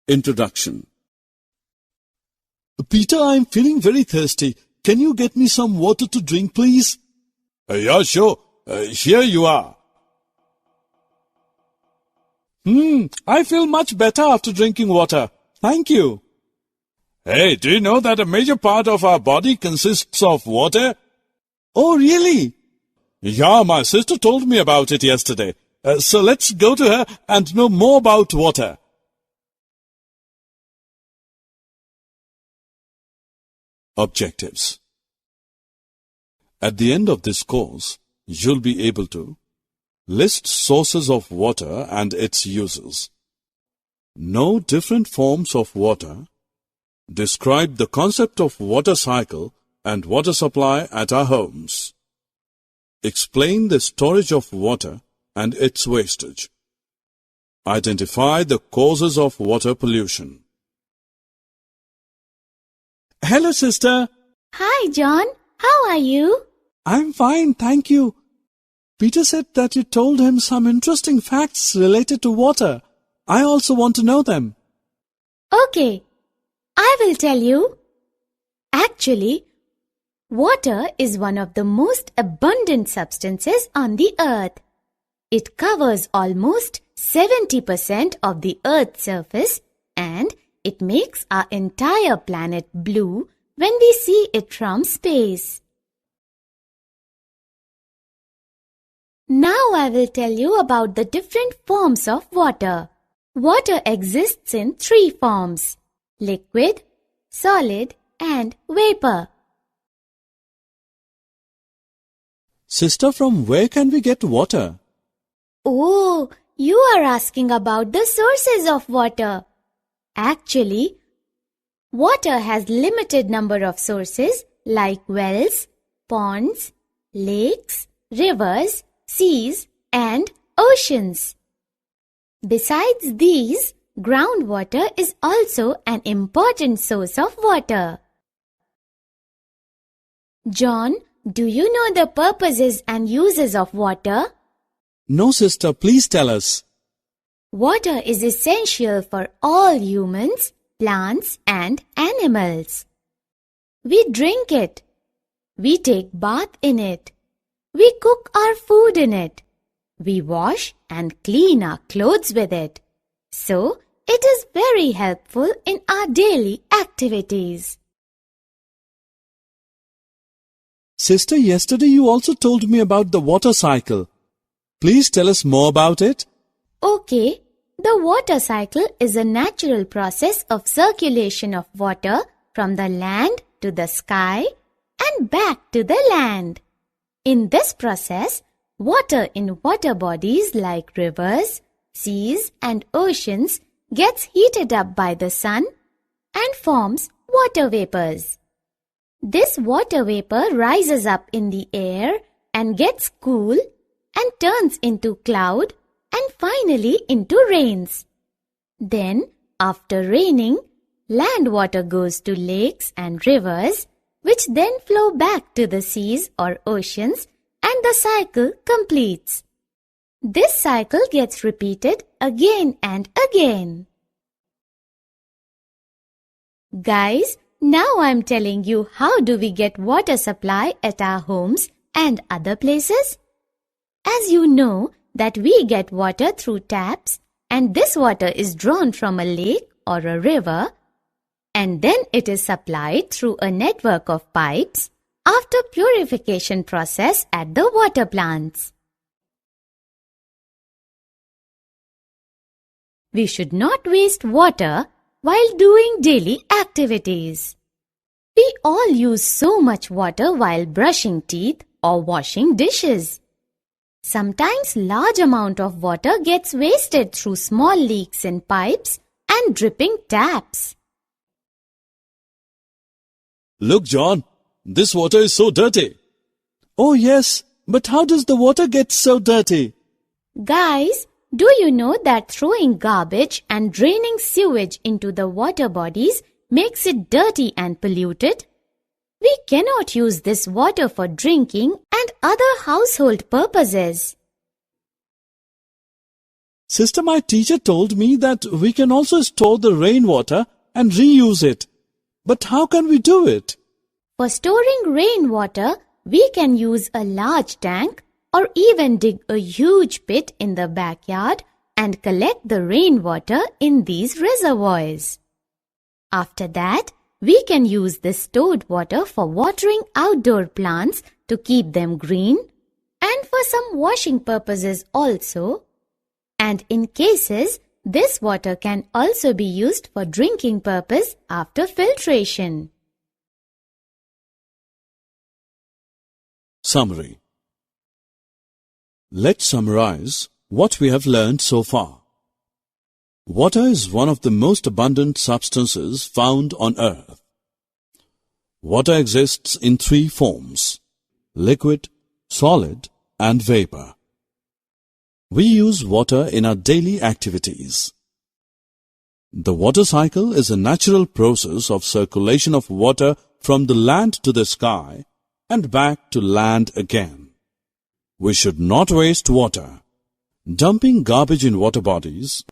Introduction. Peter, I'm feeling very thirsty. Can you get me some water to drink, please? Yeah, sure. Here you are. I feel much better after drinking water. Thank you. Hey, do you know that a major part of our body consists of water? Oh, really? Yeah, my sister told me about it yesterday. So let's go to her and know more about water. Objectives. At the end of this course, you'll be able to list sources of water and its uses, know different forms of water, describe the concept of water cycle and water supply at our homes, explain the storage of water and its wastage, identify the causes of water pollution. Hello, sister. Hi, John. How are you? I'm fine, thank you. Peter said that you told him some interesting facts related to water. I also want to know them. Okay, I will tell you. Actually, water is one of the most abundant substances on the earth. It covers almost 70% of the Earth's surface and it makes our entire planet blue when we see it from space. Now I will tell you about the different forms of water. Water exists in 3 forms: liquid, solid, and vapor. Sister, from where can we get water? Oh, you are asking about the sources of water. Actually, water has limited number of sources like wells, ponds, lakes, rivers, seas, and oceans. Besides these, groundwater is also an important source of water. John, do you know the purposes and uses of water? No, sister, please tell us. Water is essential for all humans, plants, and animals. We drink it. We take bath in it. We cook our food in it. We wash and clean our clothes with it. So, it is very helpful in our daily activities. Sister, yesterday you also told me about the water cycle. Please tell us more about it. Okay, the water cycle is a natural process of circulation of water from the land to the sky and back to the land. In this process, water in water bodies like rivers, seas, and oceans gets heated up by the sun and forms water vapors. This water vapor rises up in the air and gets cool and turns into cloud and finally into rains. Then, after raining, land water goes to lakes and rivers, which then flow back to the seas or oceans, and the cycle completes. This cycle gets repeated again and again. Guys, now I'm telling you how do we get water supply at our homes and other places. As you know that we get water through taps, and this water is drawn from a lake or a river, and then it is supplied through a network of pipes after purification process at the water plants. We should not waste water while doing daily activities. We all use so much water while brushing teeth or washing dishes. Sometimes large amount of water gets wasted through small leaks in pipes and dripping taps. Look, John, this water is so dirty. Oh yes, but how does the water get so dirty? Guys, do you know that throwing garbage and draining sewage into the water bodies makes it dirty and polluted? We cannot use this water for drinking and other household purposes. Sister, my teacher told me that we can also store the rainwater and reuse it. But how can we do it? For storing rainwater, we can use a large tank or even dig a huge pit in the backyard and collect the rainwater in these reservoirs. After that, we can use this stored water for watering outdoor plants to keep them green and for some washing purposes also. And in cases, this water can also be used for drinking purpose after filtration. Summary. Let's summarize what we have learned so far. Water is one of the most abundant substances found on earth. Water exists in three forms: liquid, solid, and vapor. We use water in our daily activities. The water cycle is a natural process of circulation of water from the land to the sky and back to land again. We should not waste water. Dumping garbage in water bodies